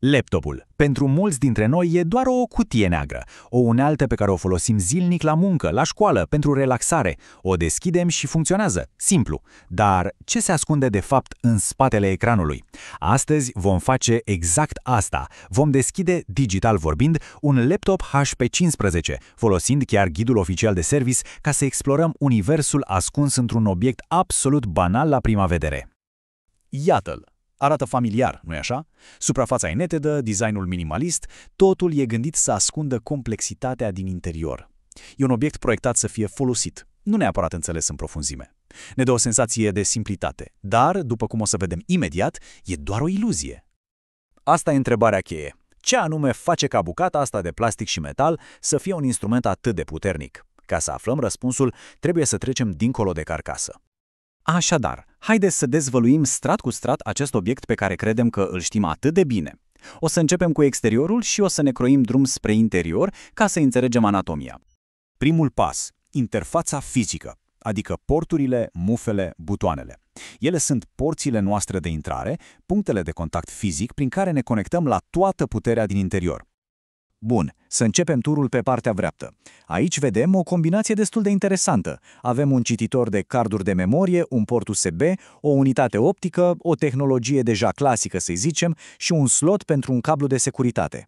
Laptopul, pentru mulți dintre noi, e doar o cutie neagră, o unealtă pe care o folosim zilnic la muncă, la școală, pentru relaxare. O deschidem și funcționează, simplu. Dar ce se ascunde de fapt în spatele ecranului? Astăzi vom face exact asta. Vom deschide, digital vorbind, un laptop HP 15, folosind chiar ghidul oficial de service ca să explorăm universul ascuns într-un obiect absolut banal la prima vedere. Iată-l! Arată familiar, nu-i așa? Suprafața e netedă, designul minimalist, totul e gândit să ascundă complexitatea din interior. E un obiect proiectat să fie folosit, nu neapărat înțeles în profunzime. Ne dă o senzație de simplitate, dar, după cum o să vedem imediat, e doar o iluzie. Asta e întrebarea cheie. Ce anume face ca bucata asta de plastic și metal să fie un instrument atât de puternic? Ca să aflăm răspunsul, trebuie să trecem dincolo de carcasă. Așadar, haideți să dezvăluim strat cu strat acest obiect pe care credem că îl știm atât de bine. O să începem cu exteriorul și o să ne croim drum spre interior ca să înțelegem anatomia. Primul pas, interfața fizică, adică porturile, mufele, butoanele. Ele sunt porțile noastre de intrare, punctele de contact fizic prin care ne conectăm la toată puterea din interior. Bun, să începem turul pe partea dreaptă. Aici vedem o combinație destul de interesantă. Avem un cititor de carduri de memorie, un port USB, o unitate optică, o tehnologie deja clasică, să zicem, și un slot pentru un cablu de securitate.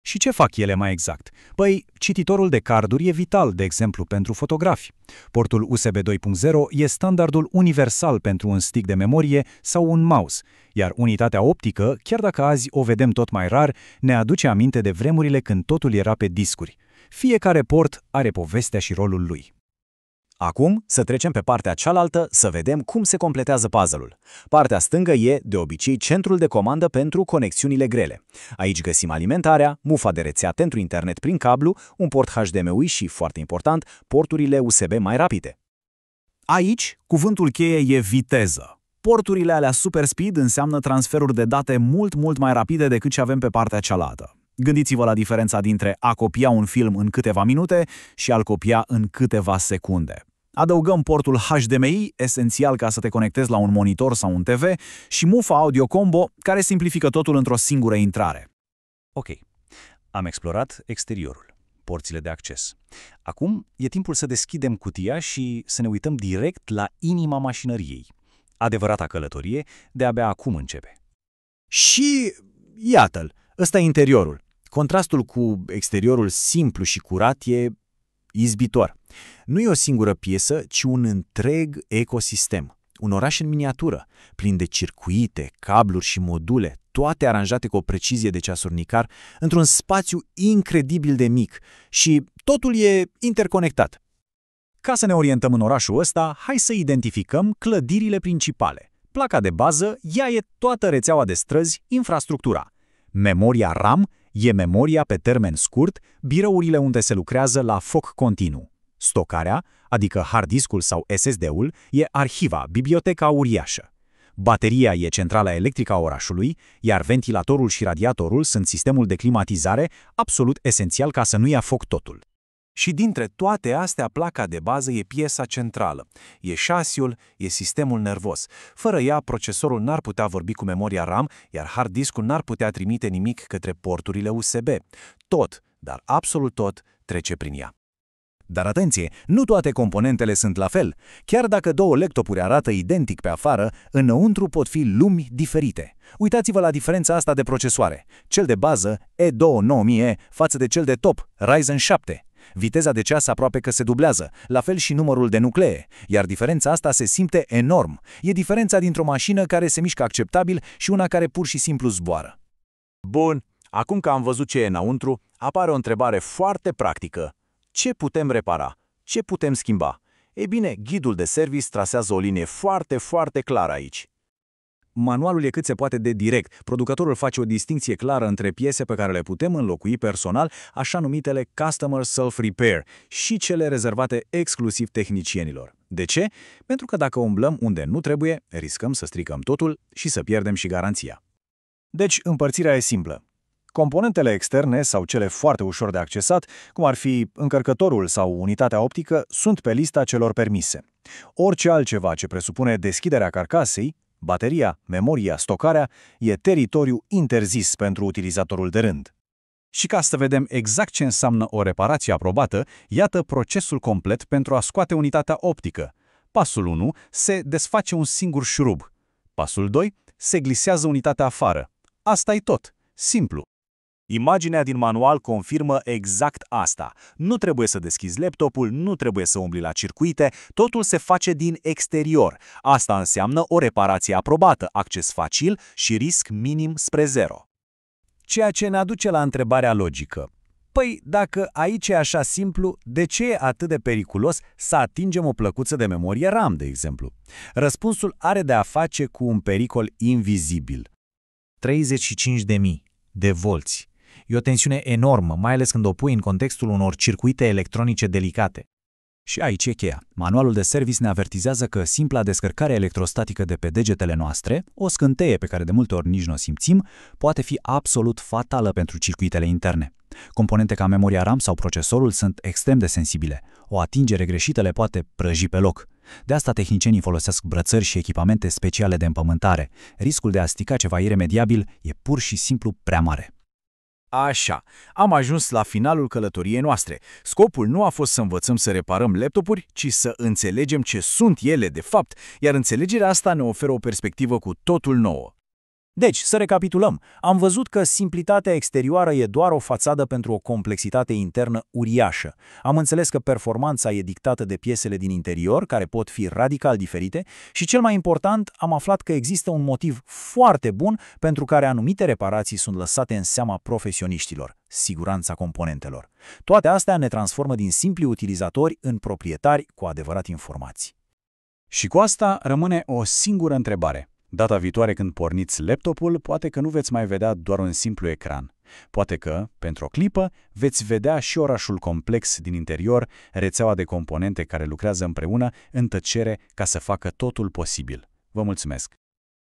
Și ce fac ele mai exact? Păi, cititorul de carduri e vital, de exemplu, pentru fotografi. Portul USB 2.0 e standardul universal pentru un stick de memorie sau un mouse, iar unitatea optică, chiar dacă azi o vedem tot mai rar, ne aduce aminte de vremurile când totul era pe discuri. Fiecare port are povestea și rolul lui. Acum să trecem pe partea cealaltă să vedem cum se completează puzzle-ul. Partea stângă e, de obicei, centrul de comandă pentru conexiunile grele. Aici găsim alimentarea, mufa de rețea pentru internet prin cablu, un port HDMI și, foarte important, porturile USB mai rapide. Aici, cuvântul cheie e viteză. Porturile alea super speed înseamnă transferuri de date mult mai rapide decât ce avem pe partea cealaltă. Gândiți-vă la diferența dintre a copia un film în câteva minute și a-l copia în câteva secunde. Adăugăm portul HDMI, esențial ca să te conectezi la un monitor sau un TV, și mufa audio combo, care simplifică totul într-o singură intrare. Ok, am explorat exteriorul, porțile de acces. Acum e timpul să deschidem cutia și să ne uităm direct la inima mașinăriei. Adevărata călătorie de-abia acum începe. Și iată-l, ăsta e interiorul. Contrastul cu exteriorul simplu și curat e izbitor. Nu e o singură piesă, ci un întreg ecosistem. Un oraș în miniatură, plin de circuite, cabluri și module, toate aranjate cu o precizie de ceasurnicar, într-un spațiu incredibil de mic, și totul e interconectat. Ca să ne orientăm în orașul ăsta, hai să identificăm clădirile principale. Placa de bază, ea e toată rețeaua de străzi, infrastructura. Memoria RAM e memoria pe termen scurt, birourile unde se lucrează la foc continuu. Stocarea, adică hard diskul sau SSD-ul, e arhiva, biblioteca uriașă. Bateria e centrala electrică a orașului, iar ventilatorul și radiatorul sunt sistemul de climatizare, absolut esențial ca să nu ia foc totul. Și dintre toate astea, placa de bază e piesa centrală. E șasiul, e sistemul nervos. Fără ea, procesorul n-ar putea vorbi cu memoria RAM, iar hard diskul n-ar putea trimite nimic către porturile USB. Tot, dar absolut tot, trece prin ea. Dar atenție, nu toate componentele sunt la fel. Chiar dacă două laptopuri arată identic pe afară, înăuntru pot fi lumi diferite. Uitați-vă la diferența asta de procesoare. Cel de bază, E2 9000E, față de cel de top, Ryzen 7. Viteza de ceas aproape că se dublează, la fel și numărul de nuclee, iar diferența asta se simte enorm. E diferența dintr-o mașină care se mișcă acceptabil și una care pur și simplu zboară. Bun, acum că am văzut ce e înăuntru, apare o întrebare foarte practică. Ce putem repara? Ce putem schimba? Ei bine, ghidul de service trasează o linie foarte clară aici. Manualul e cât se poate de direct. Producătorul face o distinție clară între piese pe care le putem înlocui personal, așa numitele Customer Self-Repair, și cele rezervate exclusiv tehnicienilor. De ce? Pentru că dacă umblăm unde nu trebuie, riscăm să stricăm totul și să pierdem și garanția. Deci, împărțirea e simplă. Componentele externe sau cele foarte ușor de accesat, cum ar fi încărcătorul sau unitatea optică, sunt pe lista celor permise. Orice altceva ce presupune deschiderea carcasei, Bateria, memoria, stocarea e teritoriu interzis pentru utilizatorul de rând. Și ca să vedem exact ce înseamnă o reparație aprobată, iată procesul complet pentru a scoate unitatea optică. Pasul 1. Se desface un singur șurub. Pasul 2. Se glisează unitatea afară. Asta e tot. Simplu. Imaginea din manual confirmă exact asta. Nu trebuie să deschizi laptopul, nu trebuie să umbli la circuite, totul se face din exterior. Asta înseamnă o reparație aprobată, acces facil și risc minim spre zero. Ceea ce ne aduce la întrebarea logică. Păi, dacă aici e așa simplu, de ce e atât de periculos să atingem o plăcuță de memorie RAM, de exemplu? Răspunsul are de a face cu un pericol invizibil. 35.000 de volți. E o tensiune enormă, mai ales când o pui în contextul unor circuite electronice delicate. Și aici e cheia. Manualul de service ne avertizează că simpla descărcare electrostatică de pe degetele noastre, o scânteie pe care de multe ori nici nu o simțim, poate fi absolut fatală pentru circuitele interne. Componente ca memoria RAM sau procesorul sunt extrem de sensibile. O atingere greșită le poate prăji pe loc. De asta tehnicienii folosesc brățări și echipamente speciale de împământare. Riscul de a stica ceva iremediabil e pur și simplu prea mare. Așa, am ajuns la finalul călătoriei noastre. Scopul nu a fost să învățăm să reparăm laptopuri, ci să înțelegem ce sunt ele de fapt, iar înțelegerea asta ne oferă o perspectivă cu totul nouă. Deci, să recapitulăm, am văzut că simplitatea exterioară e doar o fațadă pentru o complexitate internă uriașă. Am înțeles că performanța e dictată de piesele din interior, care pot fi radical diferite, și cel mai important, am aflat că există un motiv foarte bun pentru care anumite reparații sunt lăsate în seama profesioniștilor: siguranța componentelor. Toate astea ne transformă din simpli utilizatori în proprietari cu adevărat informați. Și cu asta rămâne o singură întrebare. Data viitoare când porniți laptopul, poate că nu veți mai vedea doar un simplu ecran. Poate că, pentru o clipă, veți vedea și orașul complex din interior, rețeaua de componente care lucrează împreună în tăcere ca să facă totul posibil. Vă mulțumesc!